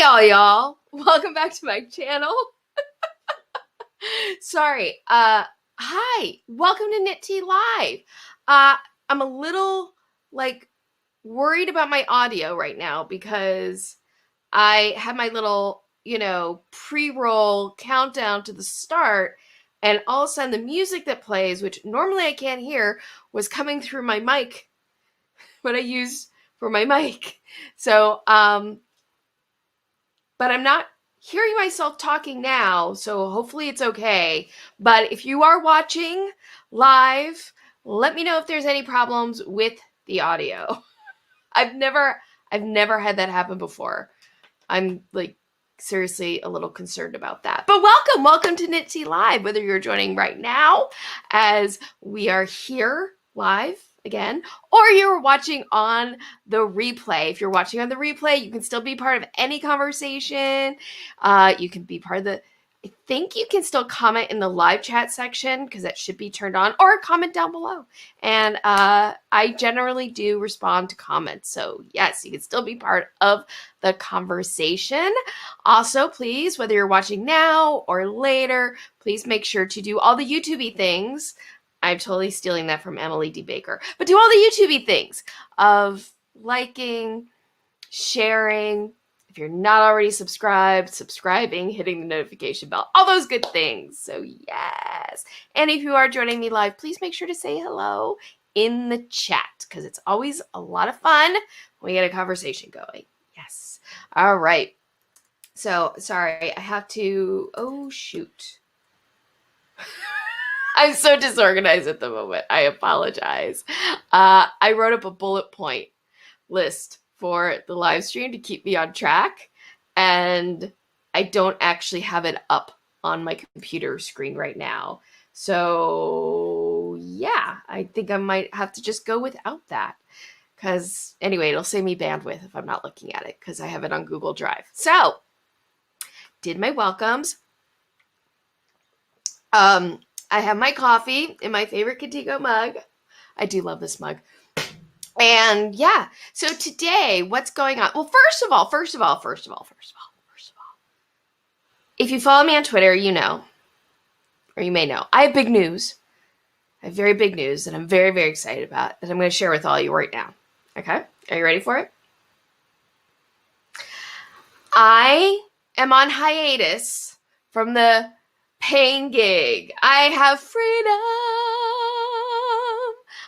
y'all. Welcome back to my channel. Sorry. Hi. Welcome to Knit Tea Live. I'm a little worried about my audio right now because I have my little, pre-roll countdown to the start, and all of a sudden the music that plays, which normally I can't hear, was coming through my mic, what I use for my mic. So, but I'm not hearing myself talking now, so hopefully it's okay. But if you are watching live, let me know if there's any problems with the audio. I've never had that happen before. I'm seriously a little concerned about that. But welcome to Knit Tea Live, whether you're joining right now as we are here live again, or you're watching on the replay. If you're watching on the replay, you can still be part of any conversation. You can be part of the, I think you can still comment in the live chat section because that should be turned on, or comment down below. And I generally do respond to comments. So yes, you can still be part of the conversation. Also, please, whether you're watching now or later, please make sure to do all the YouTube-y things. I'm totally stealing that from Emily D. Baker. But do all the YouTube-y things of liking, sharing. If you're not already subscribing, hitting the notification bell, all those good things. So yes. And if you are joining me live, please make sure to say hello in the chat because it's always a lot of fun when we get a conversation going. Yes. All right. So sorry, I have to, oh shoot. I'm so disorganized at the moment. I apologize. I wrote up a bullet point list for the live stream to keep me on track, and I don't actually have it up on my computer screen right now. So yeah, I think I might have to just go without that because anyway, it'll save me bandwidth if I'm not looking at it because I have it on Google Drive. So did my welcomes. I have my coffee in my favorite Contigo mug. I do love this mug. And yeah, so today, what's going on? Well, first of all, if you follow me on Twitter, you know, or you may know, I have big news. I have very big news that I'm very, very excited about that I'm going to share with all you right now. Okay? Are you ready for it? I am on hiatus from the paying gig. I have freedom.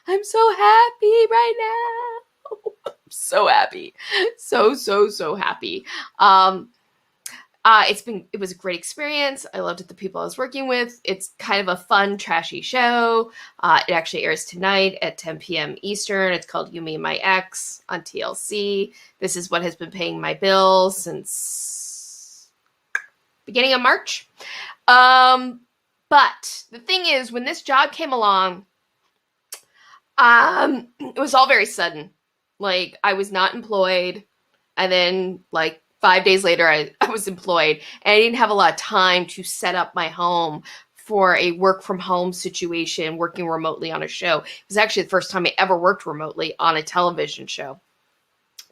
I'm so happy right now. I'm so happy. So happy. It was a great experience. I loved it, the people I was working with. It's kind of a fun, trashy show. It actually airs tonight at 10 p.m. Eastern. It's called You, Me, and My Ex on TLC. This is what has been paying my bills since beginning of March. But the thing is, when this job came along, it was all very sudden. I was not employed, and then 5 days later, I was employed, and I didn't have a lot of time to set up my home for a work from home situation, working remotely on a show. It was actually the first time I ever worked remotely on a television show.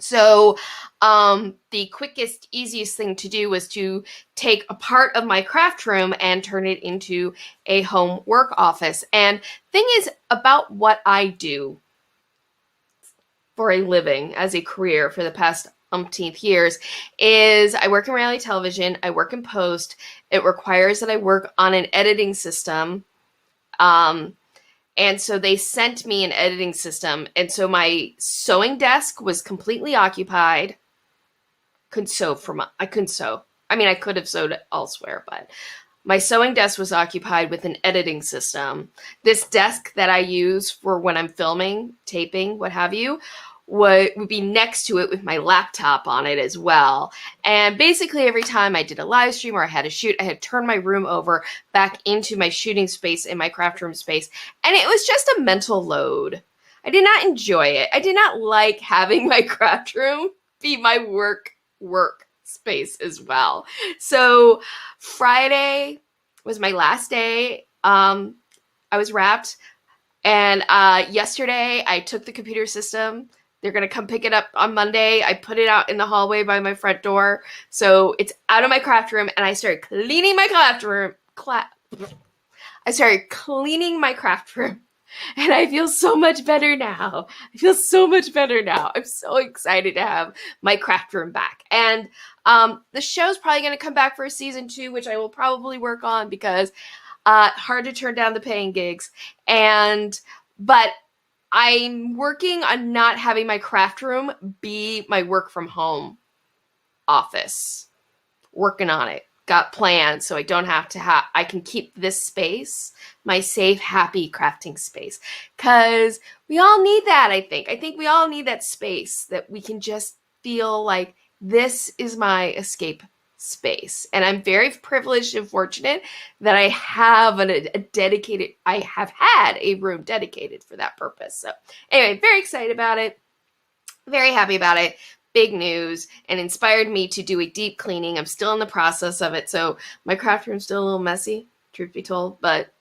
So the quickest, easiest thing to do was to take a part of my craft room and turn it into a home work office. And thing is about what I do for a living as a career for the past umpteenth years is I work in reality television. I work in post. It requires that I work on an editing system. And so they sent me an editing system. And so my sewing desk was completely occupied. I couldn't sew. I mean, I could have sewed elsewhere, but my sewing desk was occupied with an editing system. This desk that I use for when I'm filming, taping, what have you, would be next to it with my laptop on it as well. And basically every time I did a live stream or I had a shoot, I had turned my room over back into my shooting space and my craft room space. And it was just a mental load. I did not enjoy it. I did not like having my craft room be my work space as well. So Friday was my last day. I was wrapped. And yesterday I took the computer system They're going to come pick it up on Monday. I put it out in the hallway by my front door. So it's out of my craft room, and I started cleaning my craft room. I started cleaning my craft room, and I feel so much better now. I'm so excited to have my craft room back. And the show's probably going to come back for a season 2, which I will probably work on because hard to turn down the paying gigs. But I'm working on not having my craft room be my work from home office. Working on it. Got plans so I don't have to I can keep this space, my safe, happy crafting space. Because we all need that, I think. I think we all need that space that we can just feel like this is my escape space. And I'm very privileged and fortunate that I have I have had a room dedicated for that purpose. So anyway, very excited about it. Very happy about it. Big news, and inspired me to do a deep cleaning. I'm still in the process of it, so my craft room's still a little messy, truth be told, but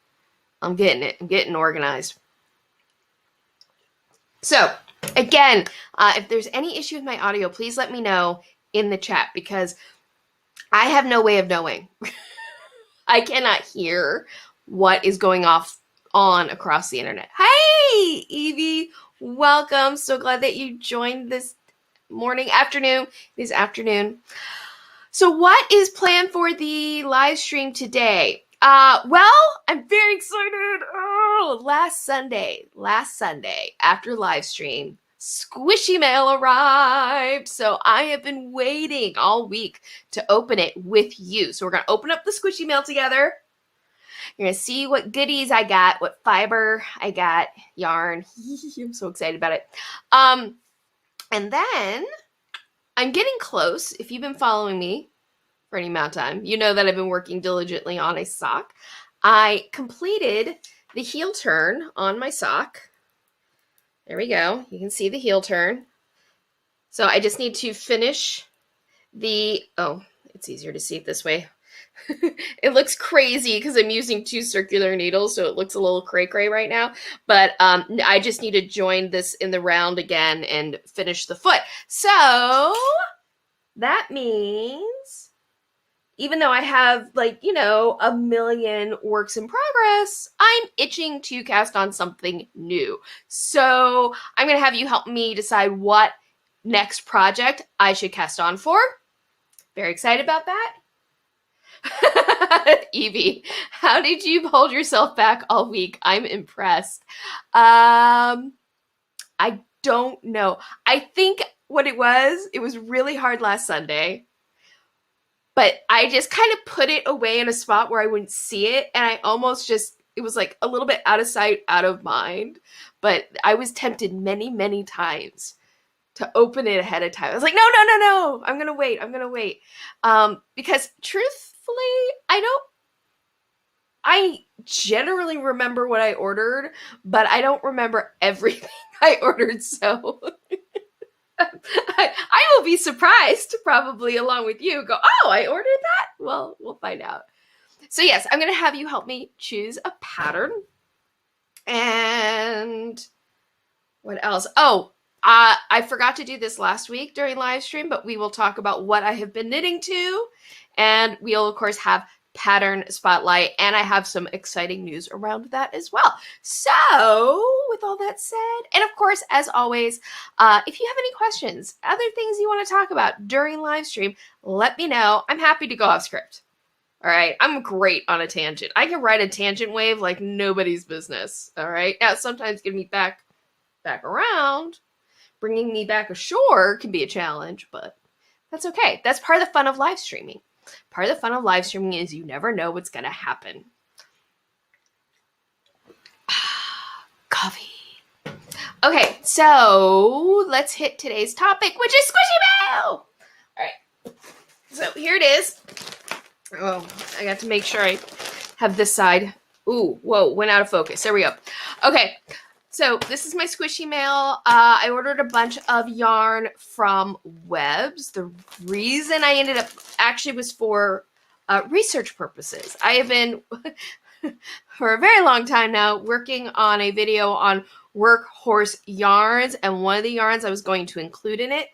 I'm getting it. I'm getting organized. So, again, if there's any issue with my audio, please let me know in the chat, because I have no way of knowing. I cannot hear what is going on across the internet. Hey, Evie, welcome. So glad that you joined this afternoon. So what is planned for the live stream today? Well, I'm very excited. Last Sunday after live stream, Squishy mail arrived. So I have been waiting all week to open it with you. So we're going to open up the Squishy mail together. You're going to see what goodies I got, what fiber I got, yarn. I'm so excited about it. And then I'm getting close. If you've been following me for any amount of time, you know that I've been working diligently on a sock. I completed the heel turn on my sock. There we go. You can see the heel turn. So I just need to finish it's easier to see it this way. It looks crazy because I'm using 2 circular needles, so it looks a little cray-cray right now. But I just need to join this in the round again and finish the foot. So that means, even though I have a million works in progress, I'm itching to cast on something new. So I'm going to have you help me decide what next project I should cast on for. Very excited about that. Evie, how did you hold yourself back all week? I'm impressed. I don't know. I think what it was really hard last Sunday, but I just kind of put it away in a spot where I wouldn't see it, and I almost it was like a little bit out of sight, out of mind, but I was tempted many, many times to open it ahead of time. I was like, no, I'm going to wait. Because truthfully, I generally remember what I ordered, but I don't remember everything I ordered, so I will be surprised, probably along with you, go, oh, I ordered that? Well, we'll find out. So yes, I'm going to have you help me choose a pattern. And what else? Oh, I forgot to do this last week during live stream, but we will talk about what I have been knitting to. And we'll, of course, have pattern spotlight, and I have some exciting news around that as well. So with all that said, and of course, as always, if you have any questions, other things you want to talk about during live stream, let me know. I'm happy to go off script. All right, I'm great on a tangent. I can ride a tangent wave like nobody's business. All right, now sometimes getting me back around, bringing me back ashore can be a challenge, but that's okay. That's part of the fun of live streaming. Part of the fun of live streaming is you never know what's going to happen. Coffee. Okay, so let's hit today's topic, which is Squishy Mail! All right, so here it is. Oh, I got to make sure I have this side. Ooh, whoa, went out of focus. There we go. Okay, so this is my Squishy Mail. I ordered a bunch of yarn from Webs. The reason I ended up actually was for research purposes. I have been for a very long time now working on a video on workhorse yarns, and one of the yarns I was going to include in it,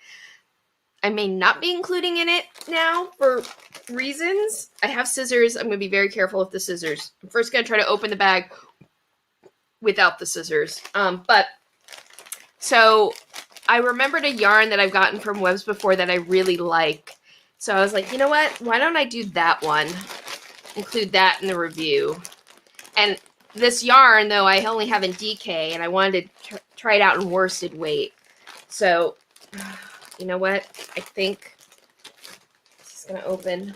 I may not be including in it now for reasons. I have scissors. I'm going to be very careful with the scissors. I'm first going to try to open the bag without the scissors. So I remembered a yarn that I've gotten from Webs before that I really like. So I was like, you know what? Why don't I do that one? Include that in the review. And this yarn, though, I only have in DK, and I wanted to try it out in worsted weight. So, you know what? I think this is going to open.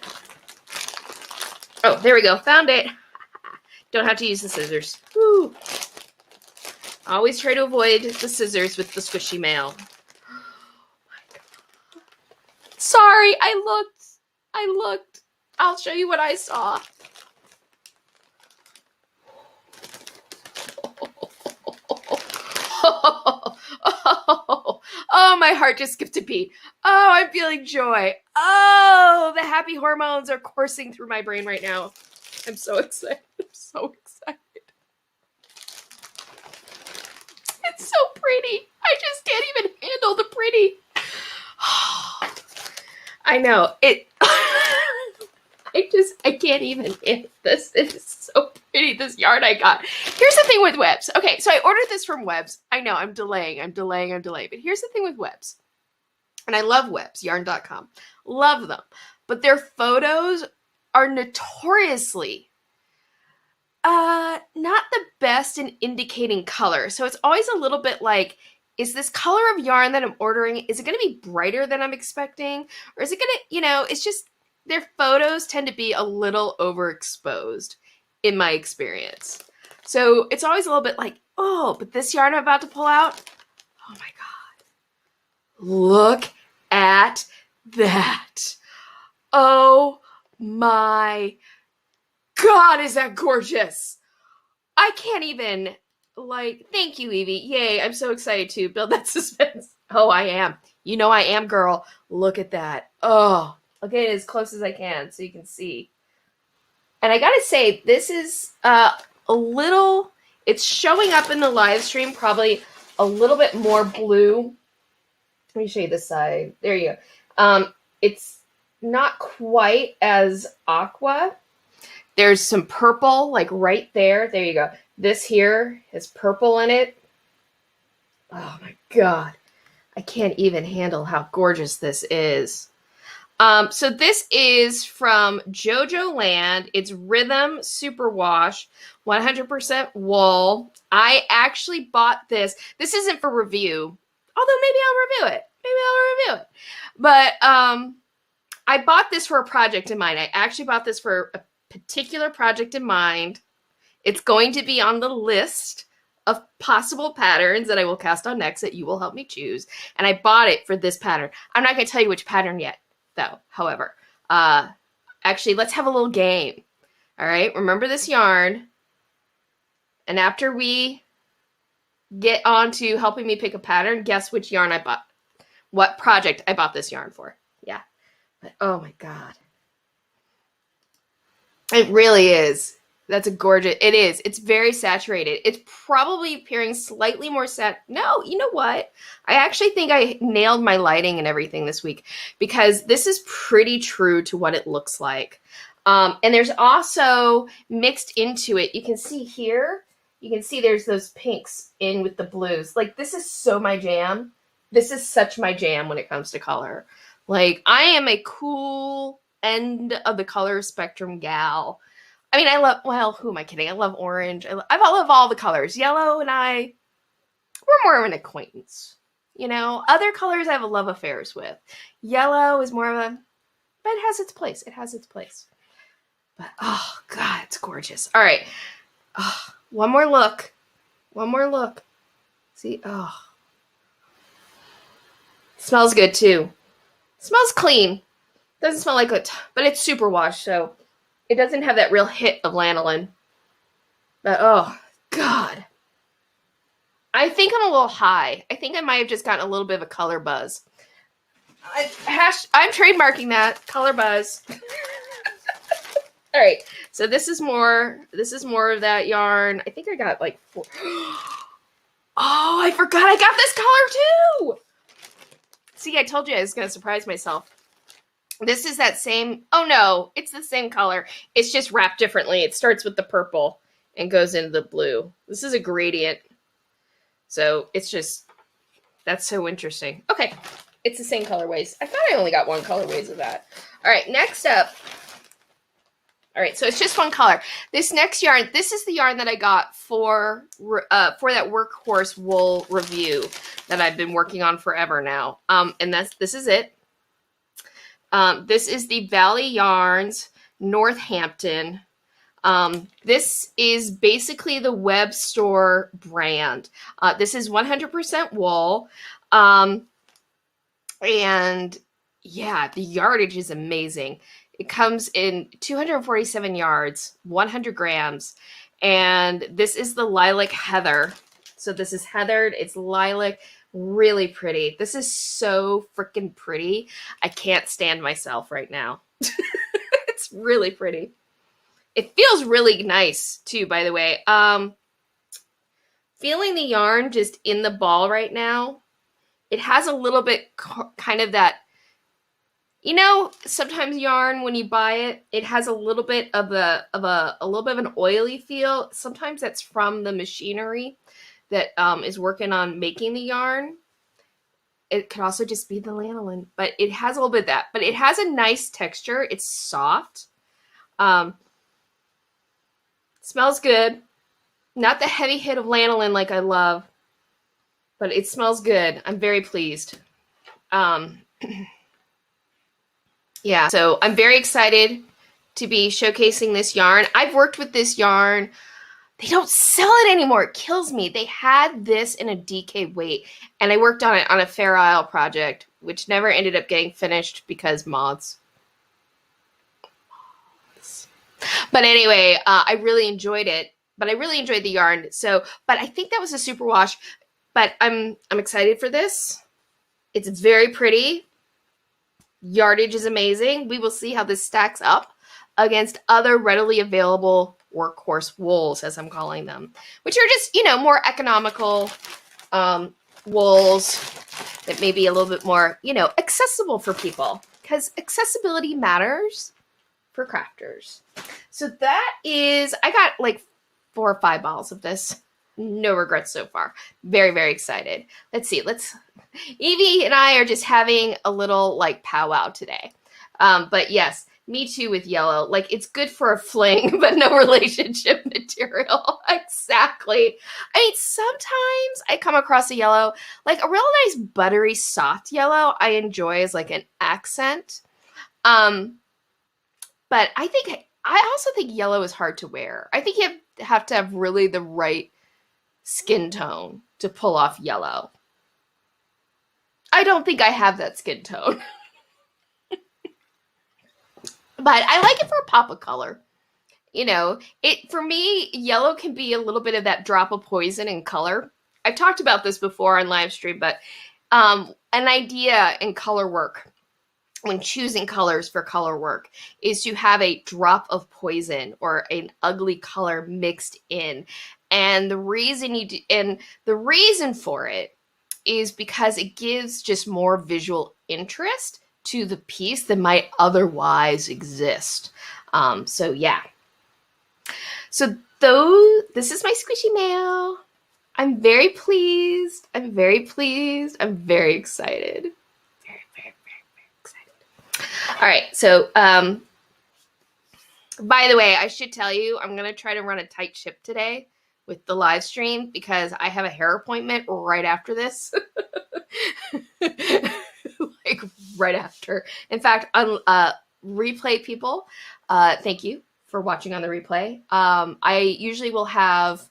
Oh, there we go. Found it. Don't have to use the scissors. Woo. Always try to avoid the scissors with the squishy mail. Sorry, I looked. I'll show you what I saw. Oh, my heart just skipped a beat. Oh, I'm feeling joy. Oh, the happy hormones are coursing through my brain right now. I'm so excited. I'm so excited. It's so pretty. I just can't even handle the pretty. I know. I can't even handle this. It's so pretty, this yarn I got. Here's the thing with Webs. Okay, so I ordered this from Webs. I know, I'm delaying. But here's the thing with Webs. And I love Webs, yarn.com. Love them. But their photos are notoriously not the best in indicating color. So it's always a little bit like, is this color of yarn that I'm ordering, is it going to be brighter than I'm expecting? Or is it going to, it's just, their photos tend to be a little overexposed in my experience. So it's always a little bit like, oh, but this yarn I'm about to pull out, oh my God. Look at that. Oh my God, is that gorgeous? I can't even, thank you, Evie. Yay, I'm so excited to build that suspense. Oh, I am. You know I am, girl. Look at that. Oh, I'll get it as close as I can so you can see. And I gotta say, this is a little, it's showing up in the live stream probably a little bit more blue. Let me show you this side. There you go. It's not quite as aqua. There's some purple, right there. There you go. This here has purple in it. Oh my God. I can't even handle how gorgeous this is. So this is from Jojo Land. It's Rhythm Superwash, 100% wool. I actually bought this. This isn't for review, although maybe I'll review it. But I bought this for a project in mind. I actually bought this for a particular project in mind. It's going to be on the list of possible patterns that I will cast on next that you will help me choose. And I bought it for this pattern. I'm not going to tell you which pattern yet, though. However, actually, let's have a little game. All right, remember this yarn. And after we get on to helping me pick a pattern, guess which yarn I bought. What project I bought this yarn for. Yeah. But oh my God. It really is. That's a gorgeous, it is. It's very saturated. It's probably appearing slightly more no, you know what? I actually think I nailed my lighting and everything this week because this is pretty true to what it looks like. And there's also mixed into it. You can see here, there's those pinks in with the blues. This is so my jam. This is such my jam when it comes to color. I am a cool end of the color spectrum gal. I mean, who am I kidding? I love orange. I love all the colors. Yellow and we're more of an acquaintance. Other colors I have a love affairs with. Yellow is more of but it has its place. But, oh, God, it's gorgeous. All right. Oh, one more look. See? Oh. Smells good, too. Smells clean. Doesn't smell like it, but it's super washed, so it doesn't have that real hit of lanolin. But, oh, God. I think I'm a little high. I think I might have just gotten a little bit of a color buzz. I'm trademarking that. Color buzz. All right, so this is more of that yarn. I think I got like 4. Oh, I forgot I got this color too. See, I told you I was going to surprise myself. This is that same, oh no, it's the same color. It's just wrapped differently. It starts with the purple and goes into the blue. This is a gradient. So it's just, that's so interesting. Okay, it's the same colorways. I thought I only got one colorways of that. All right, next up. All right, so it's just one color. This next yarn, this is the yarn that I got for that workhorse wool review that I've been working on forever now. And this is it. This is the Valley Yarns Northampton. This is basically the web store brand. This is 100% wool. And yeah, the yardage is amazing. It comes in 247 yards, 100 grams. And this is the Lilac Heather. So this is heathered. It's lilac. Really pretty. This is so freaking pretty. I can't stand myself right now. It's really pretty. It feels really nice too, by the way. Feeling the yarn just in the ball right now. It has a little bit kind of that, you know, sometimes yarn when you buy it, it has a little bit of a little bit of an oily feel. Sometimes that's from the machinery that is working on making the yarn. It could also just be the lanolin, but it has a little bit of that. But it has a nice texture. It's soft. Smells good. Not the heavy hit of lanolin like I love, but it smells good. I'm very pleased. Yeah, so I'm very excited to be showcasing this yarn. I've worked with this yarn. They don't sell it anymore. It kills me. They had this in a DK weight, and I worked on it on a Fair Isle project, which never ended up getting finished because moths. But anyway, I really enjoyed it. But I really enjoyed the yarn. So, but I think that was a super wash. But I'm excited for this. It's very pretty. Yardage is amazing. We will see how this stacks up against other readily available workhorse wools, as I'm calling them, which are just, you know, more economical wools that may be a little bit more, you know, accessible for people, because accessibility matters for crafters. So that is, I got like 4 or 5 bottles of this. No regrets so far. Very, very excited. Let's see. Evie and I are just having a little like powwow today. But yes, me too with yellow. Like, it's good for a fling, but no relationship material. Exactly. I mean, sometimes I come across a yellow, like a real nice buttery soft yellow I enjoy as like an accent. But I also think yellow is hard to wear. I think you have to have really the right skin tone to pull off yellow. I don't think I have that skin tone. But I like it for a pop of color. You know, for me, yellow can be a little bit of that drop of poison in color. I've talked about this before on Livestream, but an idea in color work, when choosing colors for color work, is to have a drop of poison or an ugly color mixed in. And the reason for it is because it gives just more visual interest to the piece than might otherwise exist. So yeah. So this is my squishy mail. I'm very pleased. I'm very pleased. I'm very excited. Very, very, very, very excited. All right. So, by the way, I should tell you, I'm going to try to run a tight ship today with the live stream because I have a hair appointment right after this. Like right after. In fact, on replay people, thank you for watching on the replay. I usually will have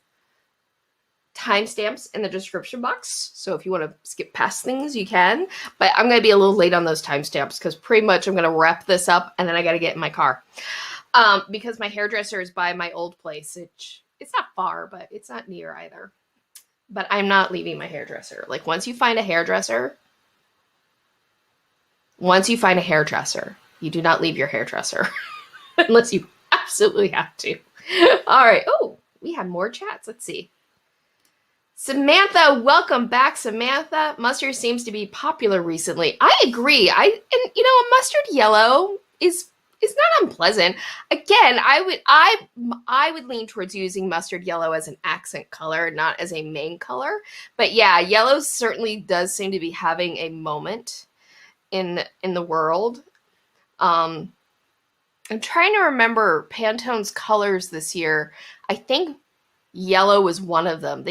timestamps in the description box, so if you want to skip past things, you can. But I'm going to be a little late on those timestamps because pretty much I'm going to wrap this up and then I got to get in my car. Because my hairdresser is by my old place. It's not far, but it's not near either. But I'm not leaving my hairdresser. Like, once you find a hairdresser, you do not leave your hairdresser unless you Absolutely have to. All right. Oh, we have more chats. Let's see. Samantha, welcome back, Samantha. Mustard seems to be popular recently. I agree. A mustard yellow is not unpleasant. Again, I would lean towards using mustard yellow as an accent color, not as a main color. But yeah, yellow certainly does seem to be having a moment in the world. I'm trying to remember Pantone's colors this year. I think yellow was one of them.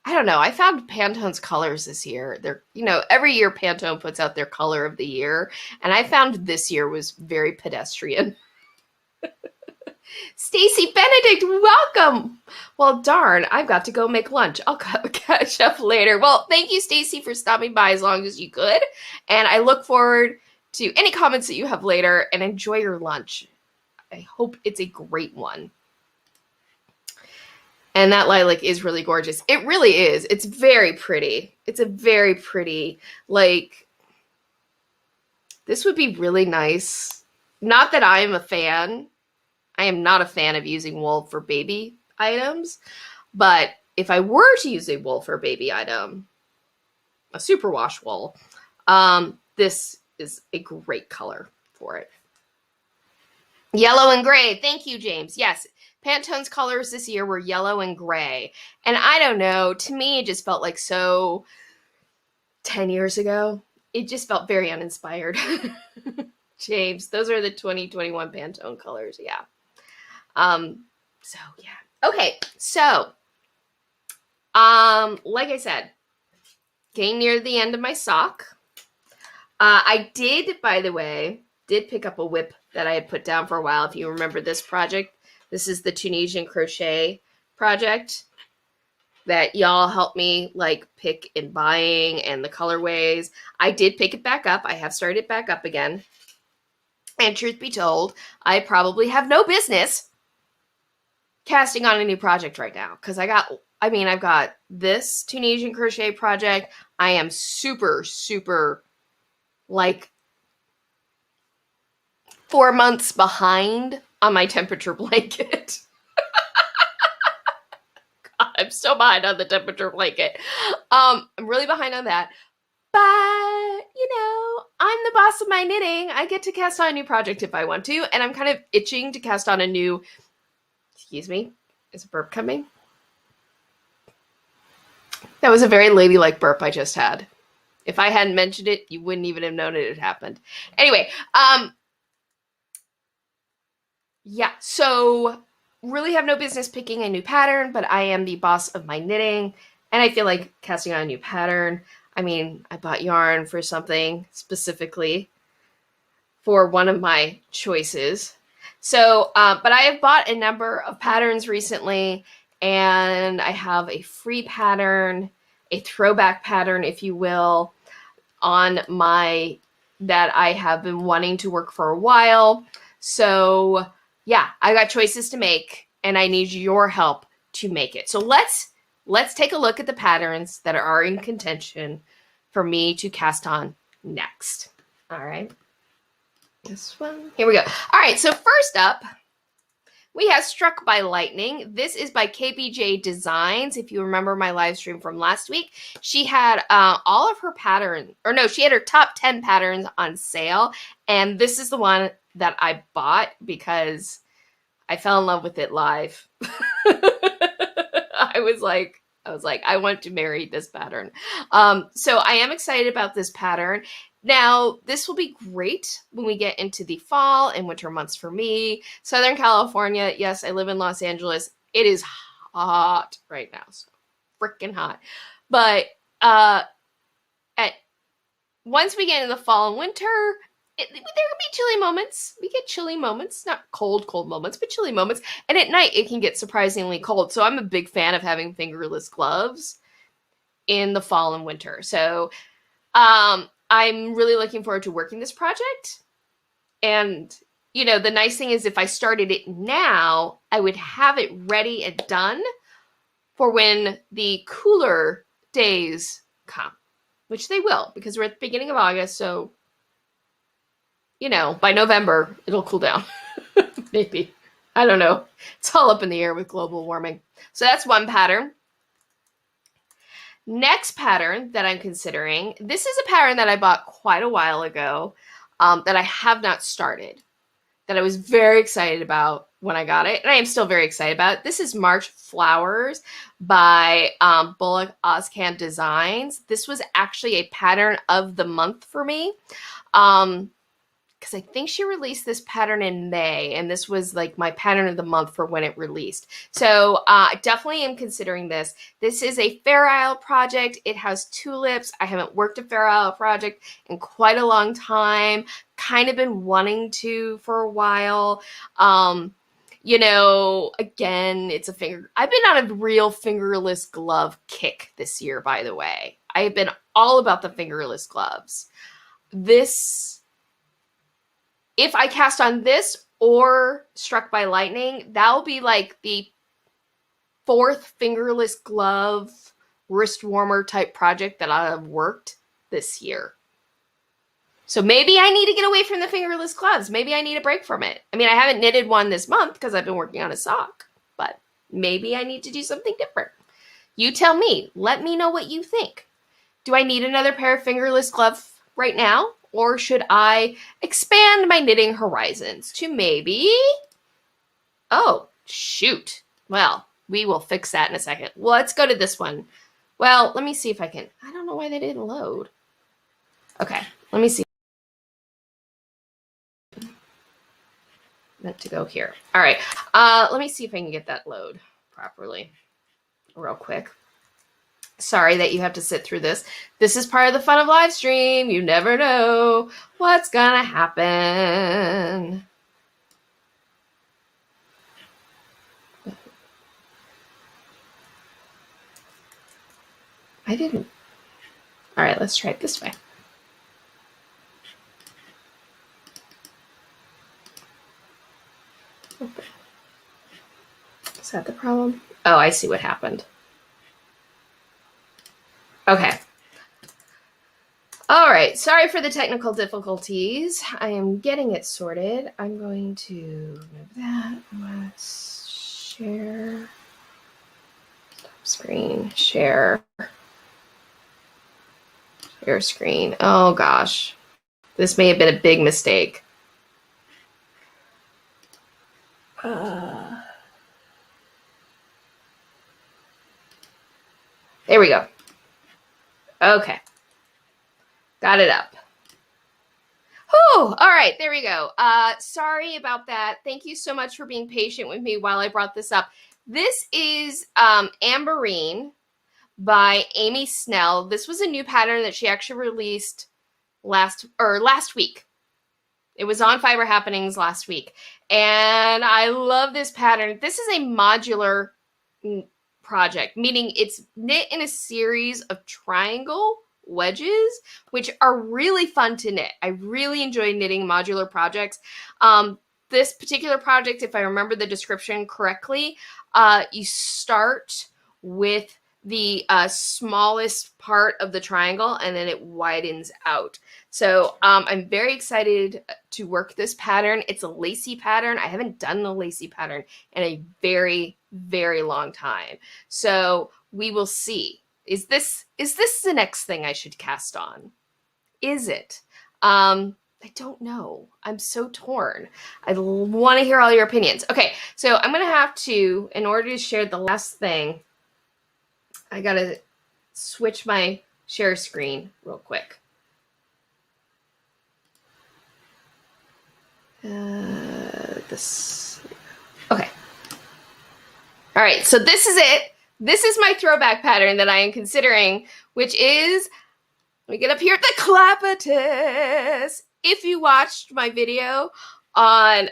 I don't know. I found Pantone's colors this year. They're, every year Pantone puts out their color of the year, and I found this year was very pedestrian. Stacy Benedict, welcome. Well, darn, I've got to go make lunch. I'll catch up later. Well, thank you, Stacy, for stopping by as long as you could, and I look forward to any comments that you have later, and enjoy your lunch. I hope it's a great one. And that lilac is really gorgeous. It really is. It's very pretty. It's a very pretty, this would be really nice. Not that I'm a fan. I am not a fan of using wool for baby items. But if I were to use a wool for baby item, a superwash wool, this is a great color for it. Yellow and gray. Thank you, James. Yes. Pantone's colors this year were yellow and gray. And I don't know, to me, it just felt like 10 years ago. It just felt very uninspired. James, those are the 2021 Pantone colors. Yeah. Okay. So, like I said, getting near the end of my sock. I did, by the way, pick up a whip that I had put down for a while. If you remember this project, this is the Tunisian crochet project that y'all helped me pick in buying and the colorways. I did pick it back up. I have started it back up again. And truth be told, I probably have no business casting on a new project right now because I've got this Tunisian crochet project. I am super, super 4 months behind on my temperature blanket. God, I'm so behind on the temperature blanket. I'm really behind on that. But, I'm the boss of my knitting. I get to cast on a new project if I want to. And I'm kind of itching to cast on a new... Excuse me. Is a burp coming? That was a very ladylike burp I just had. If I hadn't mentioned it, you wouldn't even have known it had happened. Anyway, yeah, so really have no business picking a new pattern, but I am the boss of my knitting, and I feel like casting on a new pattern. I bought yarn for something specifically for one of my choices. So, but I have bought a number of patterns recently, and I have a free pattern, a throwback pattern, if you will, that I have been wanting to work for a while. So yeah, I got choices to make, and I need your help to make it. So let's take a look at the patterns that are in contention for me to cast on next. All right. This one. Here we go. All right, so first up, we have Struck by Lightning. This is by KBJ Designs. If you remember my live stream from last week, she had all of her patterns, she had her top 10 patterns on sale. And this is the one that I bought because I fell in love with it live. I was like, I want to marry this pattern. So I am excited about this pattern. Now, this will be great when we get into the fall and winter months for me. Southern California, yes, I live in Los Angeles. It is hot right now, so freaking hot. But once we get into the fall and winter, there can be chilly moments. We get chilly moments, not cold moments, but chilly moments. And at night, it can get surprisingly cold. So I'm a big fan of having fingerless gloves in the fall and winter. So I'm really looking forward to working this project. And, the nice thing is if I started it now, I would have it ready and done for when the cooler days come, which they will, because we're at the beginning of August. So, by November, it'll cool down. Maybe. I don't know. It's all up in the air with global warming. So that's one pattern. Next pattern that I'm considering, this is a pattern that I bought quite a while ago that I have not started, that I was very excited about when I got it, and I am still very excited about it. This is March Flowers by Bullock Ozcan Designs. This was actually a pattern of the month for me. Because I think she released this pattern in May, and this was like my pattern of the month for when it released. So I definitely am considering this. This is a Fair Isle project. It has tulips. I haven't worked a Fair Isle project in quite a long time. Kind of been wanting to for a while. You know, again, it's a finger. I've been on a real fingerless glove kick this year, by the way. I have been all about the fingerless gloves. This, if I cast on this or Struck by Lightning, that'll be like the fourth fingerless glove wrist warmer type project that I've worked this year. So maybe I need to get away from the fingerless gloves. Maybe I need a break from it. I mean, I haven't knitted one this month because I've been working on a sock, but maybe I need to do something different. You tell me. Let me know what you think. Do I need another pair of fingerless gloves right now? Or should I expand my knitting horizons to maybe... Oh, shoot. Well, we will fix that in a second. Let's go to this one. Well, let me see if I can... I don't know why they didn't load. Okay, let me see. Meant to go here. All right. Let me see if I can get that load properly real quick. Sorry that you have to sit through this. This is part of the fun of live stream. You never know what's gonna happen. I didn't. All right, let's try it this way. Is that the problem? Oh, I see what happened. Okay. All right. Sorry for the technical difficulties. I am getting it sorted. I'm going to move that. Let's share. Stop screen. Share. Share screen. Oh, gosh. This may have been a big mistake. There we go. Okay. Got it up. Whew. All right, there we go. Sorry about that. Thank you so much for being patient with me while I brought this up. This is Amberine by Amy Snell. This was a new pattern that she actually released last week. It was on Fiber Happenings last week. And I love this pattern. This is a modular project, meaning it's knit in a series of triangle wedges, which are really fun to knit. I really enjoy knitting modular projects. This particular project, if I remember the description correctly, you start with the smallest part of the triangle and then it widens out. So I'm very excited to work this pattern. It's a lacy pattern. I haven't done the lacy pattern in a very, very long time. So we will see. Is this the next thing I should cast on? Is it? I don't know. I'm so torn. I want to hear all your opinions. Okay, so I'm going to have to, in order to share the last thing, I got to switch my share screen real quick. This. Okay. All right, so this is it. This is my throwback pattern that I am considering, which is, let me get up here, the Clapettus. If you watched my video on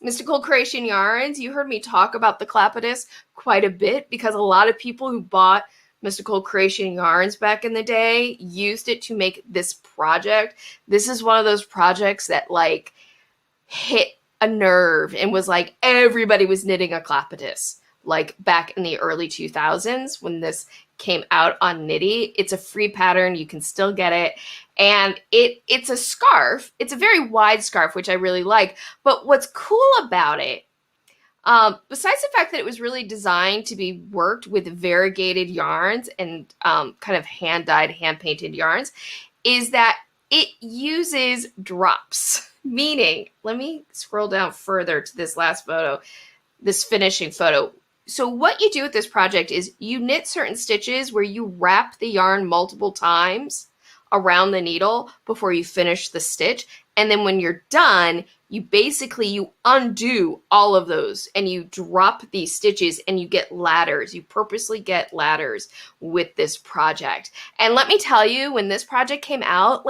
Mystical Creation Yarns, you heard me talk about the Clapettus quite a bit because a lot of people who bought Mystical Creation Yarns back in the day used it to make this project. This is one of those projects that like hit a nerve and was like everybody was knitting a Clapettus. like back in the early 2000s when this came out on Knitty. It's a free pattern. You can still get it. And it's a scarf. It's a very wide scarf, which I really like. But what's cool about it, besides the fact that it was really designed to be worked with variegated yarns and kind of hand-dyed, hand-painted yarns, is that it uses drops. Meaning, let me scroll down further to this last photo, this finishing photo. So what you do with this project is you knit certain stitches where you wrap the yarn multiple times around the needle before you finish the stitch. And then when you're done, you undo all of those and you drop these stitches and you get ladders. You purposely get ladders with this project. And let me tell you, when this project came out,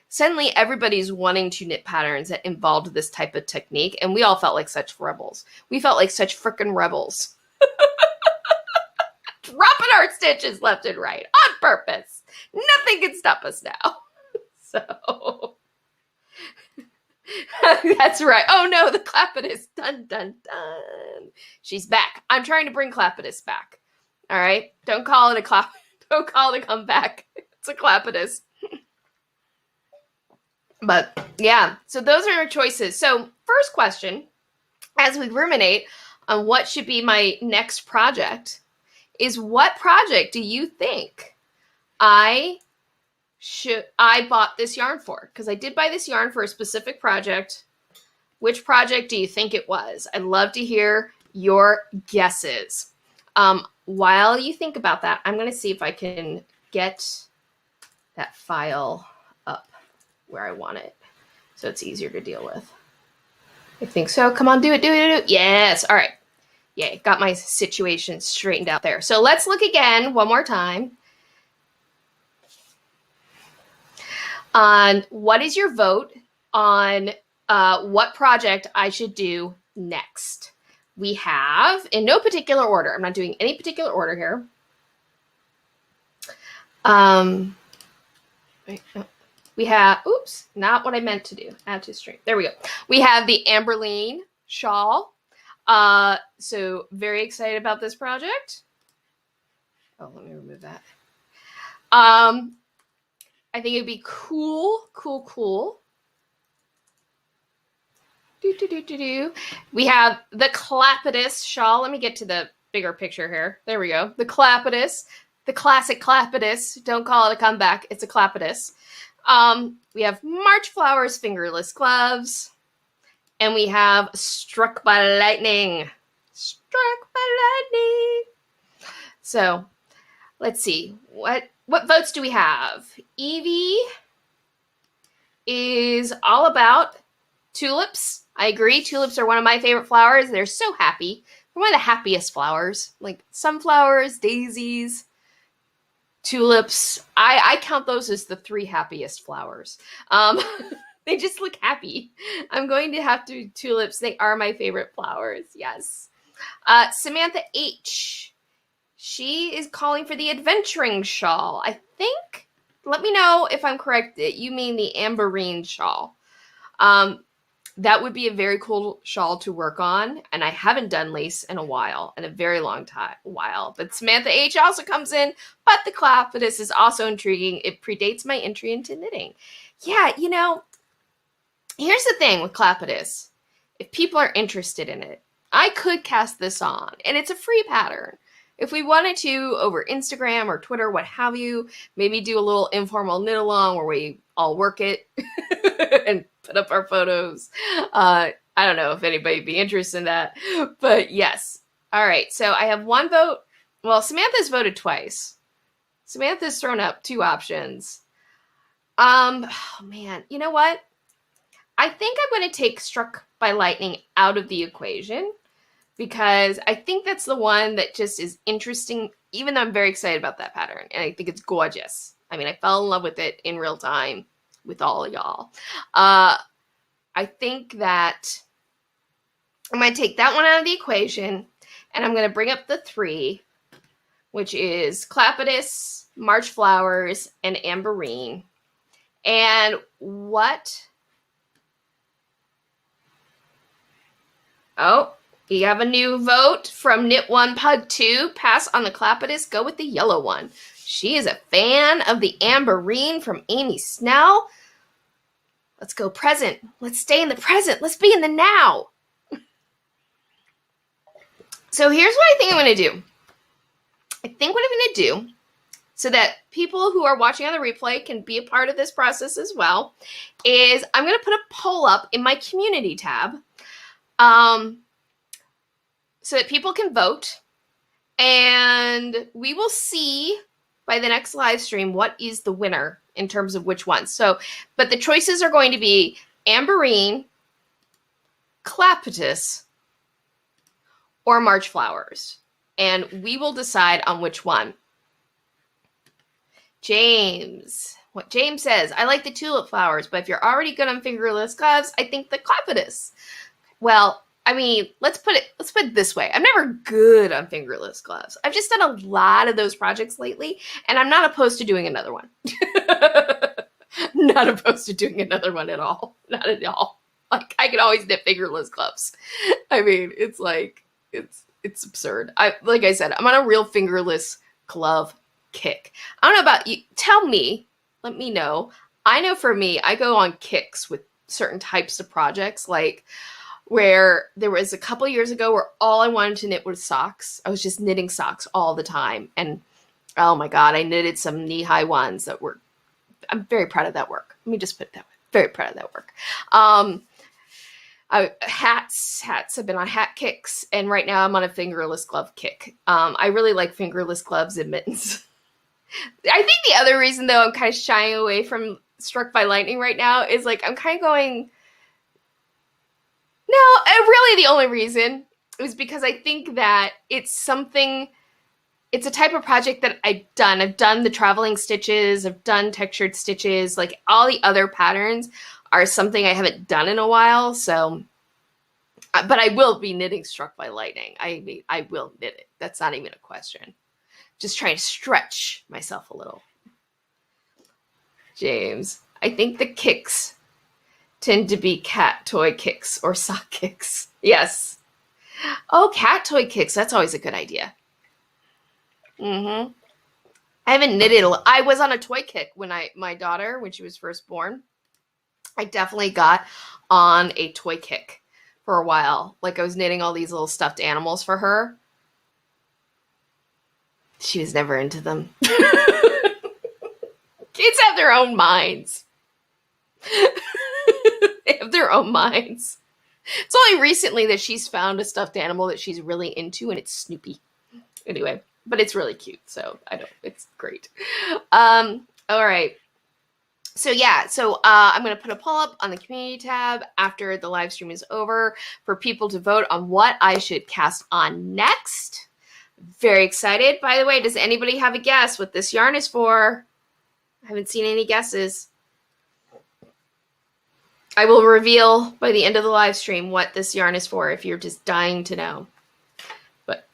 suddenly everybody's wanting to knit patterns that involved this type of technique. And we all felt like such rebels. We felt like such frickin' rebels. Dropping our stitches left and right on purpose. Nothing can stop us now. So that's right. Oh no, the Clapidus. Dun, dun, dun. She's back. I'm trying to bring Clapidus back. All right. Don't call it a comeback. It's a Clapidus. But yeah, so those are our choices. So first question, as we ruminate on what should be my next project, is what project do you think I bought this yarn for? Because I did buy this yarn for a specific project. Which project do you think it was? I'd love to hear your guesses. While you think about that, I'm going to see if I can get that file up where I want it so it's easier to deal with. I think so. Come on, do it, do it, do it. Yes. All right. Yay. Got my situation straightened out there. So let's look again one more time on what is your vote on what project I should do next. We have, in no particular order, I'm not doing any particular order here. We have, oops, not what I meant to do. Add to stream. There we go. We have the Amberline shawl. So very excited about this project. Oh, let me remove that. I think it'd be cool. We have the Clapidus shawl. Let me get to the bigger picture here. There we go. The Clapidus, the classic Clapidus. Don't call it a comeback. It's a Clapidus. We have March Flowers fingerless gloves. And we have Struck by Lightning. Struck by Lightning. So let's see. What votes do we have? Evie is all about tulips. I agree. Tulips are one of my favorite flowers. They're so happy. They're one of the happiest flowers. Like sunflowers, daisies, tulips. I count those as the 3 happiest flowers. They just look happy. I'm going to have to do tulips. They are my favorite flowers. Yes. Samantha H. She is calling for the adventuring shawl. I think, let me know if I'm correct, that you mean the Amberine shawl. That would be a very cool shawl to work on. And I haven't done lace in a very long while. But Samantha H also comes in. But the Clapidus is also intriguing. It predates my entry into knitting. Yeah, you know, here's the thing with Clapidus. If people are interested in it, I could cast this on. And it's a free pattern. If we wanted to, over Instagram or Twitter, what have you, maybe do a little informal knit along where we all work it and put up our photos. I don't know if anybody'd be interested in that, but yes. All right, so I have one vote. Well, Samantha's voted twice. Samantha's thrown up 2 options. Oh man, you know what? I think I'm going to take Struck by Lightning out of the equation because I think that's the one that just is interesting, even though I'm very excited about that pattern, and I think it's gorgeous. I mean, I fell in love with it in real time with all of y'all. I think that I'm going to take that one out of the equation, and I'm going to bring up the 3, which is Clapidus, March Flowers, and Amberine. And what? Oh, You have a new vote from Knit1Pug2. Pass on the Clapidus. Go with the yellow one. She is a fan of the Amberine from Amy Snell. Let's go present. Let's stay in the present. Let's be in the now. So here's what I think I'm going to do. I think what I'm going to do, so that people who are watching on the replay can be a part of this process as well, is I'm going to put a poll up in my community tab so that people can vote. And we will see by the next live stream what is the winner in terms of which one. So, but the choices are going to be Amberine, Clapidus, or March Flowers. And we will decide on which one. James. What James says, I like the tulip flowers, but if you're already good on fingerless gloves, I think the Clapidus. Well, I mean, let's put it this way. I'm never good on fingerless gloves. I've just done a lot of those projects lately, and I'm not opposed to doing another one. Not opposed to doing another one at all. Not at all. Like, I can always knit fingerless gloves. I mean, it's like, it's absurd. Like I said, I'm on a real fingerless glove kick. I don't know about you. Tell me, let me know. I know for me, I go on kicks with certain types of projects, like where there was a couple years ago where all I wanted to knit was socks. I was just knitting socks all the time. And oh my God, I knitted some knee-high ones that were, I'm very proud of that work. Let me just put it that way. Very proud of that work. Hats. I've been on hat kicks, and right now I'm on a fingerless glove kick. I really like fingerless gloves and mittens. I think the other reason, though, I'm kind of shying away from Struck by Lightning right now is like I'm kind of going. No, really the only reason is because I think that it's a type of project that I've done. I've done the traveling stitches. I've done textured stitches. Like all the other patterns are something I haven't done in a while. So, but I will be knitting Struck by Lightning. I mean, I will knit it. That's not even a question. Just trying to stretch myself a little. James, I think the kicks tend to be cat toy kicks or sock kicks. Yes. Oh, cat toy kicks. That's always a good idea. I haven't knitted. I was on a toy kick when my daughter, when she was first born. I definitely got on a toy kick for a while. Like I was knitting all these little stuffed animals for her. She was never into them. Kids have their own minds. They have their own minds. It's only recently that she's found a stuffed animal that she's really into, and it's Snoopy. Anyway, but it's really cute, so it's great. All right. So yeah, I'm going to put a poll up on the community tab after the live stream is over for people to vote on what I should cast on next. Very excited. By the way, does anybody have a guess what this yarn is for? I haven't seen any guesses. I will reveal by the end of the live stream what this yarn is for if you're just dying to know. But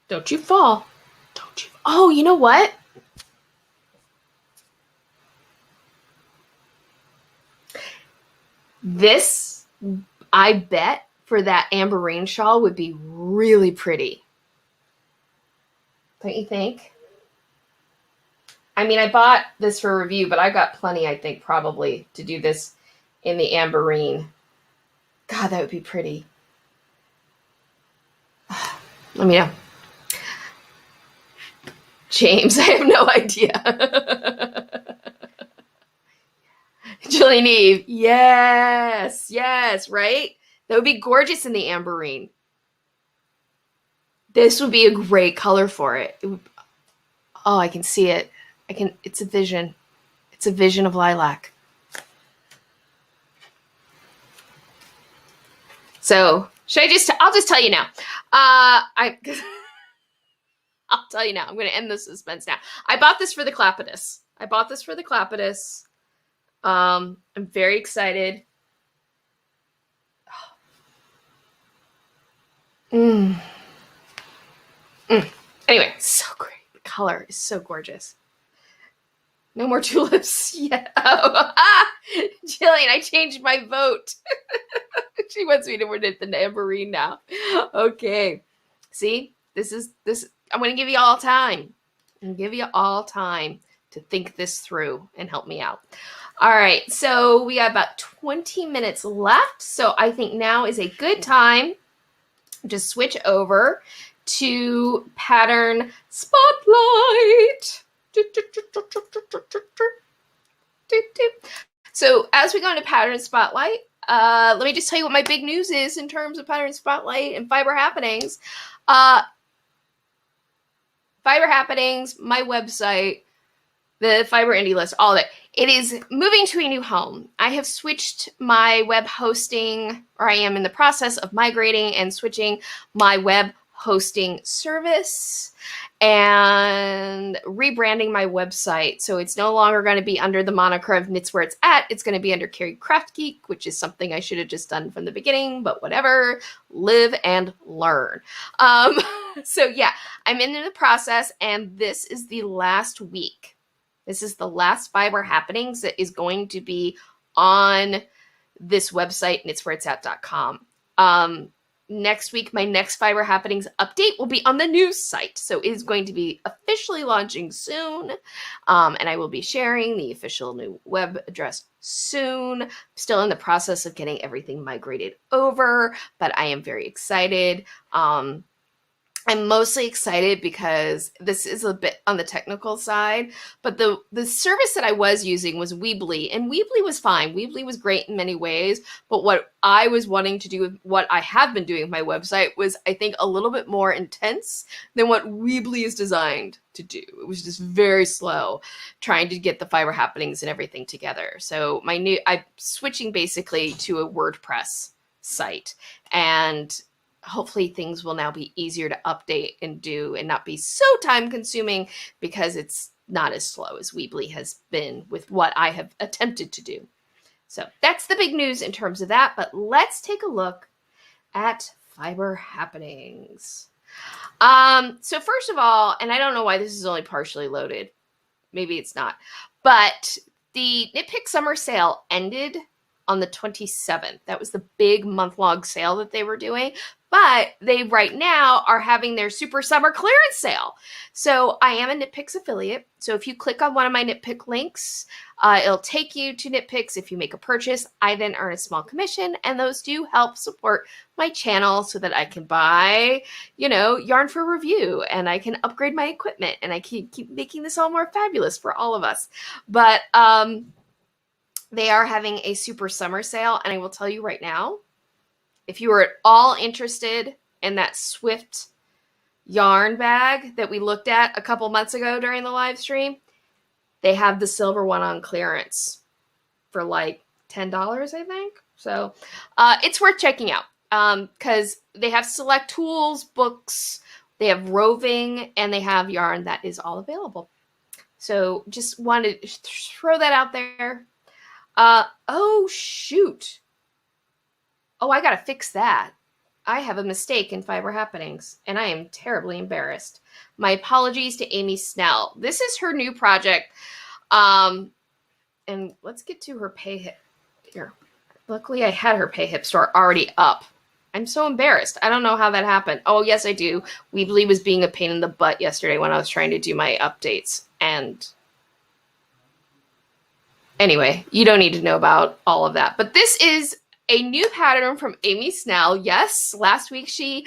don't you fall. Don't you. Oh, you know what? This, I bet, for that Amberine shawl would be really pretty. Don't you think? I mean, I bought this for review, but I got plenty, I think, probably to do this in the Amberine. God, that would be pretty. Let me know. James, I have no idea. Jillian Eve. Yes, right? That would be gorgeous in the Amberine. This would be a great color for it. Oh, I can see it. It's a vision. It's a vision of lilac. So, I'll just tell you now. I'll tell you now. I'm going to end the suspense now. I bought this for the Clapidus. I'm very excited. Anyway, so great. The color is so gorgeous. No more tulips yet. Oh, Jillian, I changed my vote. She wants me to win it the Amberine now. Okay. See, this. I'm going to give you all time. I'm going to give you all time to think this through and help me out. All right. So we have about 20 minutes left. So I think now is a good time to switch over to Pattern Spotlight. So as we go into Pattern Spotlight, let me just tell you what my big news is in terms of Pattern Spotlight and Fiber Happenings. Fiber Happenings, my website, the Fiber Indie List, all of it. It is moving to a new home. I have switched my web hosting, or I am in the process of migrating and switching my web hosting service and rebranding my website. So it's no longer going to be under the moniker of Knits Where It's At. It's going to be under Carrie CraftGeek, which is something I should have just done from the beginning, but whatever. Live and learn. So yeah, I'm in the process, and this is the last week. This is the last Fiber Happenings that is going to be on this website, knitswhereit'sat.com. Next week, my next Fiber Happenings update will be on the new site. So it is going to be officially launching soon. And I will be sharing the official new web address soon. I'm still in the process of getting everything migrated over, but I am very excited. I'm mostly excited because this is a bit on the technical side, but the service that I was using was Weebly, and Weebly was fine. Weebly was great in many ways, but what I was wanting to do with what I have been doing with my website was, I think, a little bit more intense than what Weebly is designed to do. It was just very slow trying to get the Fiber Happenings and everything together. So I'm switching basically to a WordPress site, and hopefully things will now be easier to update and do and not be so time consuming, because it's not as slow as Weebly has been with what I have attempted to do. So that's the big news in terms of that, but let's take a look at Fiber Happenings. So first of all, and I don't know why this is only partially loaded. Maybe it's not, but the Knit Pick Summer Sale ended on the 27th. That was the big month-long sale that they were doing. But they right now are having their super summer clearance sale. So I am a Knit Picks affiliate. So if you click on one of my Knit Pick links, it'll take you to Knit Picks. If you make a purchase, I then earn a small commission, and those do help support my channel so that I can buy, yarn for review, and I can upgrade my equipment, and I can keep making this all more fabulous for all of us. But they are having a super summer sale, and I will tell you right now, if you are at all interested in that Swift yarn bag that we looked at a couple months ago during the live stream, they have the silver one on clearance for like $10, I think. So it's worth checking out because they have select tools, books, they have roving, and they have yarn that is all available. So just wanted to throw that out there. Oh, shoot. Oh, I got to fix that. I have a mistake in Fiber Happenings, and I am terribly embarrassed. My apologies to Amy Snell. This is her new project. And let's get to her pay hip here. Luckily, I had her pay hip store already up. I'm so embarrassed. I don't know how that happened. Oh, yes, I do. Weebly was being a pain in the butt yesterday when I was trying to do my updates. And anyway, you don't need to know about all of that. But this is a new pattern from Amy Snell. Yes, last week she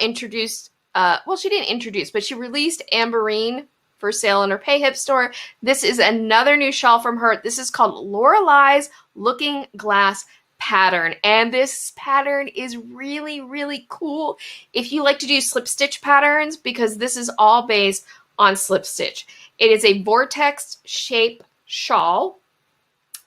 introduced, she didn't introduce, but she released Amberine for sale in her pay hip store. This is another new shawl from her. This is called Lorelei's Looking Glass pattern. And this pattern is really, really cool if you like to do slip stitch patterns, because this is all based on slip stitch. It is a vortex shape shawl,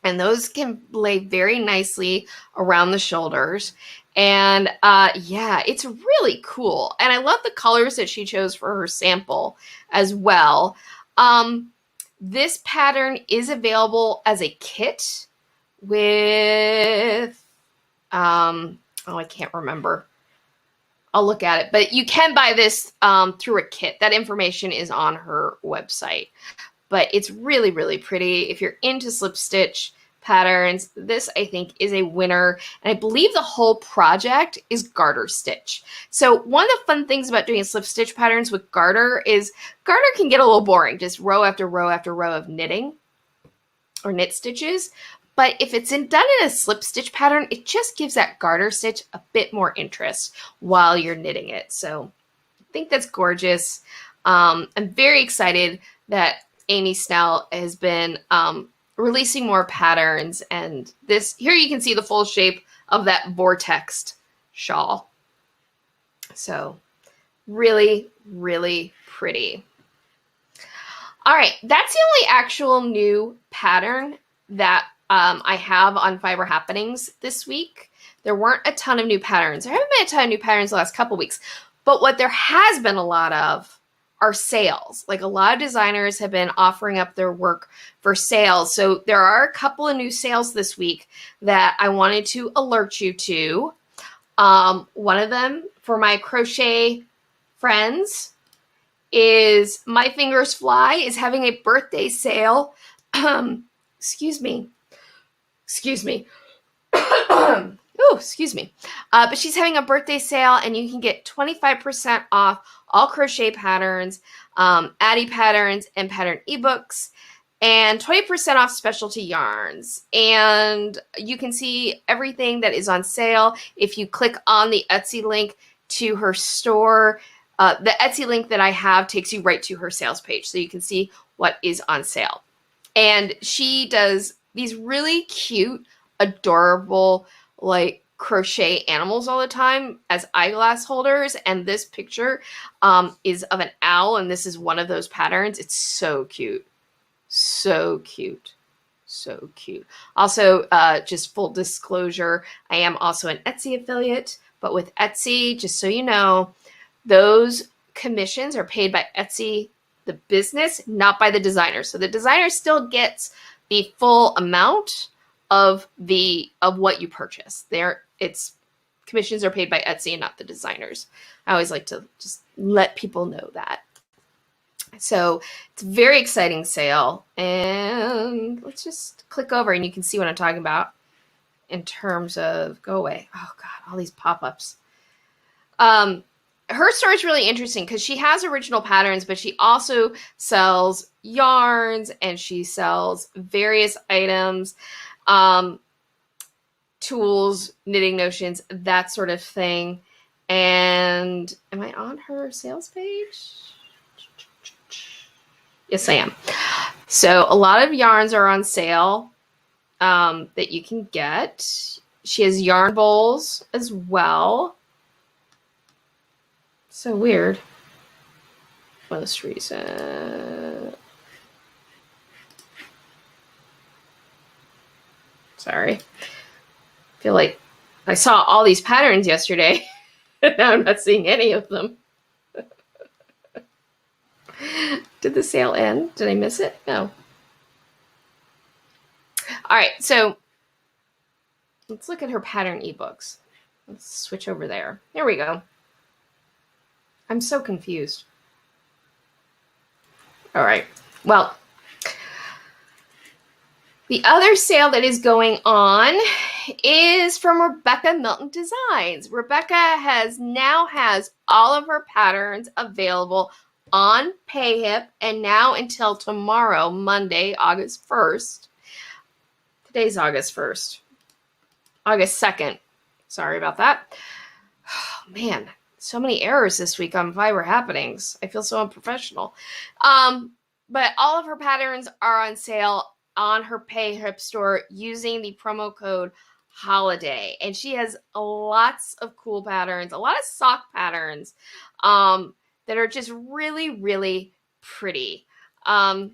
and those can lay very nicely around the shoulders. And yeah, it's really cool. And I love the colors that she chose for her sample as well. This pattern is available as a kit with, I can't remember. I'll look at it. But you can buy this through a kit. That information is on her website. but it's really, really pretty. If you're into slip stitch patterns, this I think is a winner. And I believe the whole project is garter stitch. So one of the fun things about doing slip stitch patterns with garter is garter can get a little boring, just row after row after row of knitting or knit stitches. But if it's done in a slip stitch pattern, it just gives that garter stitch a bit more interest while you're knitting it. So I think that's gorgeous. I'm very excited that Amy Snell has been releasing more patterns, and this here you can see the full shape of that vortex shawl. So really, really pretty. All right, that's the only actual new pattern that I have on Fiber Happenings this week. There weren't a ton of new patterns. There haven't been a ton of new patterns the last couple weeks, but what there has been a lot of are sales. Like a lot of designers have been offering up their work for sales. So there are a couple of new sales this week that I wanted to alert you to. One of them for my crochet friends is My Fingers Fly is having a birthday sale. Excuse me. Oh, excuse me. But she's having a birthday sale, and you can get 25% off all crochet patterns, Addie patterns, and pattern ebooks, and 20% off specialty yarns. And you can see everything that is on sale if you click on the Etsy link to her store. The Etsy link that I have takes you right to her sales page, so you can see what is on sale. And she does these really cute, adorable, like crochet animals all the time as eyeglass holders. And this picture is of an owl, and this is one of those patterns. It's so cute. So cute. So cute. Also, just full disclosure, I am also an Etsy affiliate, but with Etsy, just so you know, those commissions are paid by Etsy, the business, not by the designer. So the designer still gets the full amount of what you purchase. It's commissions are paid by Etsy and not the designers. I always like to just let people know that. So it's a very exciting sale, and let's just click over and you can see what I'm talking about in terms of go away. Oh God, all these pop-ups. Her store is really interesting because she has original patterns, but she also sells yarns and she sells various items, tools, knitting notions, that sort of thing. And am I on her sales page? Yes, I am. So a lot of yarns are on sale that you can get. She has yarn bowls as well. So weird. Most recent. Sorry. I feel like I saw all these patterns yesterday. Now I'm not seeing any of them. Did the sale end? Did I miss it? No. All right, so let's look at her pattern ebooks. Let's switch over there. There we go. I'm so confused. All right. Well, the other sale that is going on is from Rebecca Milton Designs. Rebecca now has all of her patterns available on PayHip, and now until tomorrow, Monday, August 1st. Today's August 1st. August 2nd. Sorry about that. Oh, man, so many errors this week on Fiber Happenings. I feel so unprofessional. But all of her patterns are on sale on her PayHip store using the promo code HOLIDAY. And she has lots of cool patterns, a lot of sock patterns that are just really, really pretty. So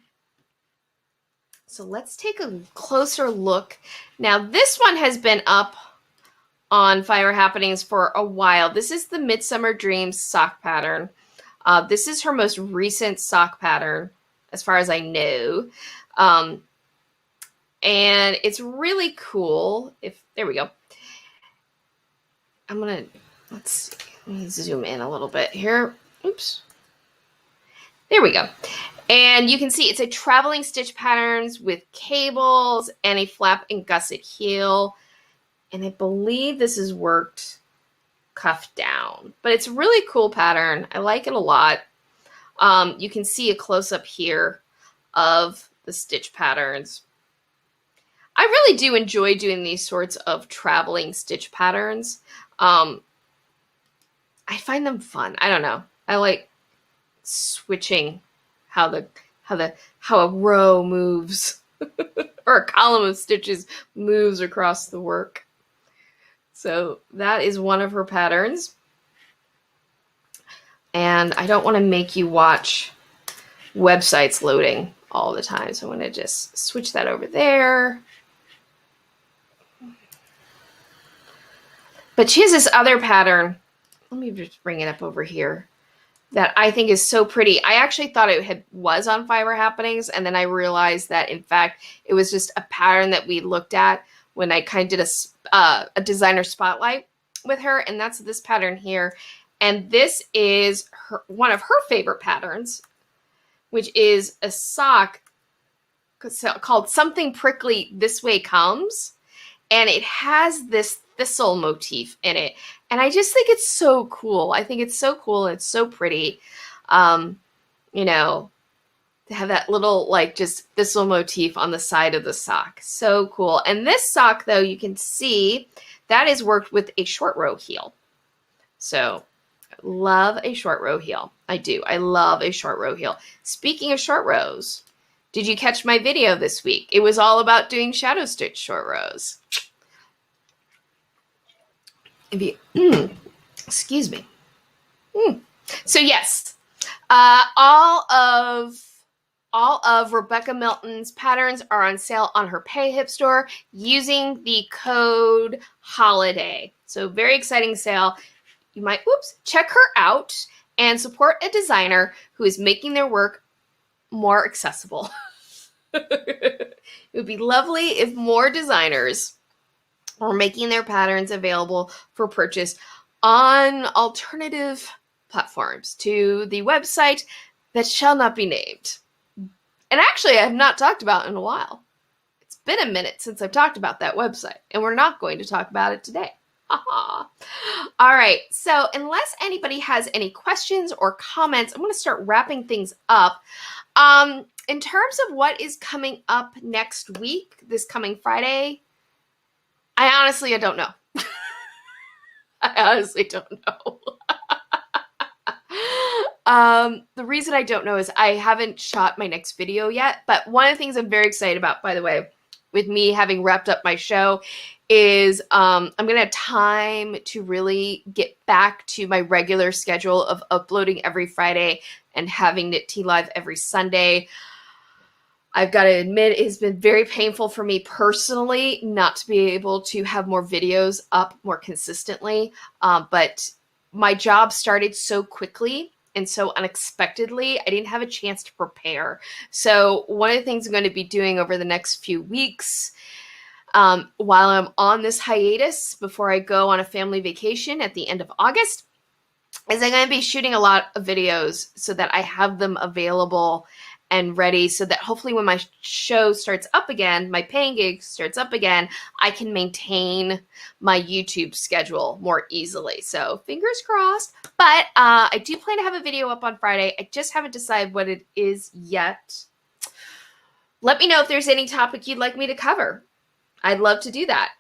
let's take a closer look. Now, this one has been up on Fiber Happenings for a while. This is the Midsummer Dreams sock pattern. This is her most recent sock pattern, as far as I know. And it's really cool. There we go. Let me zoom in a little bit here. Oops. There we go. And you can see it's a traveling stitch patterns with cables and a flap and gusset heel. And I believe this is worked cuff down, but it's a really cool pattern. I like it a lot. You can see a close-up here of the stitch patterns. I really do enjoy doing these sorts of traveling stitch patterns. I find them fun. I don't know. I like switching how a row moves or a column of stitches moves across the work. So that is one of her patterns. And I don't want to make you watch websites loading all the time. So I'm going to just switch that over there. But she has this other pattern. Let me just bring it up over here that I think is so pretty. I actually thought it was on Fiber Happenings, and then I realized that, in fact, it was just a pattern that we looked at when I kind of did a designer spotlight with her, and that's this pattern here. And this is one of her favorite patterns, which is a sock called Something Prickly This Way Comes, and it has this thistle motif in it. And I just think it's so cool. I think it's so cool and it's so pretty. You know, to have that little like just thistle motif on the side of the sock. So cool. And this sock, though, you can see that is worked with a short row heel. So love a short row heel. I do. I love a short row heel. Speaking of short rows, did you catch my video this week? It was all about doing shadow stitch short rows. Excuse me. So yes, all of Rebecca Milton's patterns are on sale on her PayHip store using the code HOLIDAY. So very exciting sale. You might, check her out and support a designer who is making their work more accessible. It would be lovely if more designers were making their patterns available for purchase on alternative platforms to the website that shall not be named. And actually, I have not talked about in a while. It's been a minute since I've talked about that website, and we're not going to talk about it today. All right, so unless anybody has any questions or comments, I'm going to start wrapping things up. In terms of what is coming up next week, this coming Friday, I don't know. I honestly don't know. The reason I don't know is I haven't shot my next video yet, but one of the things I'm very excited about, by the way, with me having wrapped up my show is I'm going to have time to really get back to my regular schedule of uploading every Friday and having Knit Tea Live every Sunday. I've got to admit, it has been very painful for me personally not to be able to have more videos up more consistently. But my job started so quickly and so unexpectedly, I didn't have a chance to prepare. So one of the things I'm going to be doing over the next few weeks, while I'm on this hiatus before I go on a family vacation at the end of August, is I'm going to be shooting a lot of videos so that I have them available and ready so that hopefully when my show starts up again, my paying gig starts up again, I can maintain my YouTube schedule more easily. So fingers crossed. But I do plan to have a video up on Friday. I just haven't decided what it is yet. Let me know if there's any topic you'd like me to cover. I'd love to do that.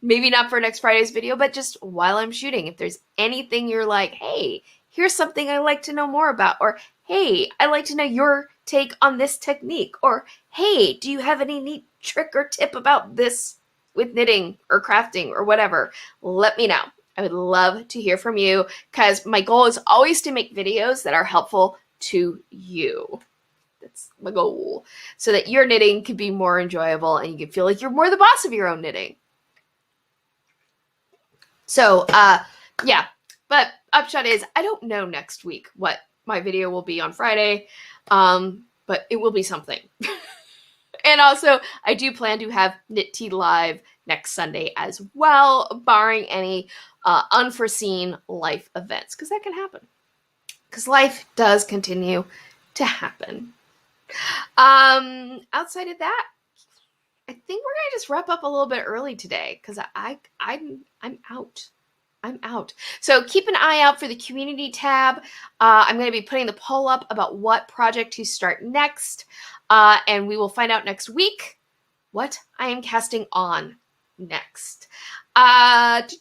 Maybe not for next Friday's video, but just while I'm shooting. If there's anything you're like, hey, here's something I'd like to know more about, or hey, I'd like to know your take on this technique, or hey, do you have any neat trick or tip about this with knitting or crafting or whatever, let me know. I would love to hear from you because my goal is always to make videos that are helpful to you. That's my goal, so that your knitting can be more enjoyable and you can feel like you're more the boss of your own knitting. So, yeah, but upshot is I don't know next week what my video will be on Friday, but it will be something. And also, I do plan to have Knit Tea Live next Sunday as well, barring any unforeseen life events, because that can happen. because life does continue to happen. Outside of that, I think we're gonna just wrap up a little bit early today because I'm out. I'm out. So keep an eye out for the community tab. I'm going to be putting the poll up about what project to start next. And we will find out next week what I am casting on next. Let's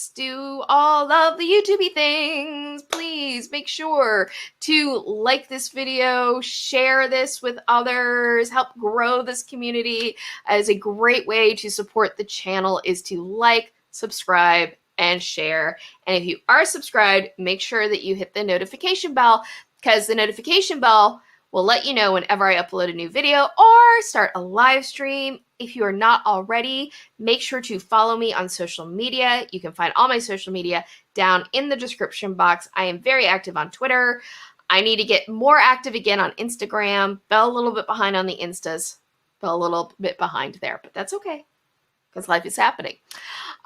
do all of the YouTubey things. Please make sure to like this video, share this with others, help grow this community. As a great way to support the channel is to like, subscribe, and share. And if you are subscribed, make sure that you hit the notification bell, because the notification bell will let you know whenever I upload a new video or start a live stream. If you are not already, make sure to follow me on social media. You can find all my social media down in the description box. I am very active on Twitter. I need to get more active again on Instagram. Fell a little bit behind on the Instas. Fell a little bit behind there, but that's okay because life is happening.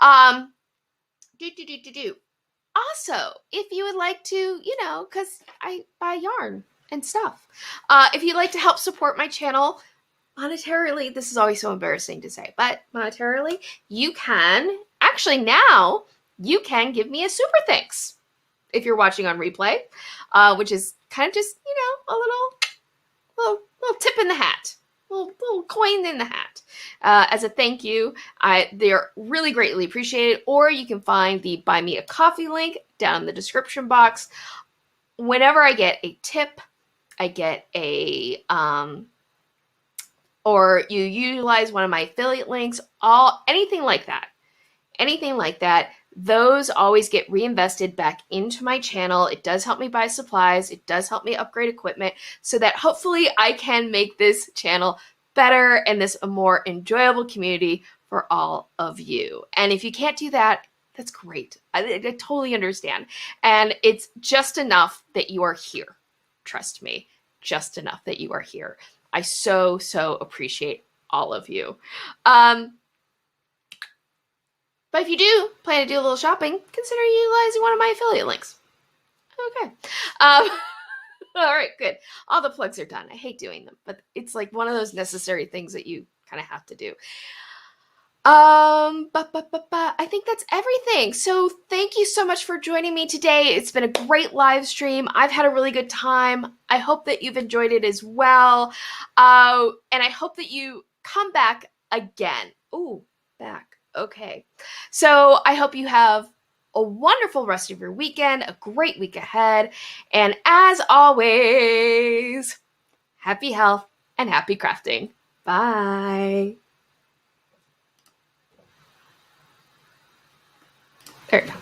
Also, if you would like to, because I buy yarn and stuff. If you'd like to help support my channel monetarily, this is always so embarrassing to say, but monetarily, you can, actually now, you can give me a super thanks if you're watching on replay, which is kind of just, a little tip in the hat. Little coin in the hat as a thank you. They're really greatly appreciated. Or you can find the Buy Me a Coffee link down in the description box. Whenever I get a tip, I get a or you utilize one of my affiliate links, anything like that, those always get reinvested back into my channel. It does help me buy supplies. It does help me upgrade equipment so that hopefully I can make this channel better and this a more enjoyable community for all of you. And if you can't do that, that's great. I totally understand. And it's just enough that you are here. Trust me, just enough that you are here. I so appreciate all of you. But if you do plan to do a little shopping, consider utilizing one of my affiliate links. Okay. All right, good. All the plugs are done. I hate doing them, but it's like one of those necessary things that you kind of have to do. I think that's everything. So thank you so much for joining me today. It's been a great live stream. I've had a really good time. I hope that you've enjoyed it as well. And I hope that you come back again. Ooh, back. Okay. So I hope you have a wonderful rest of your weekend, a great week ahead. And as always, happy health and happy crafting. Bye. There you go.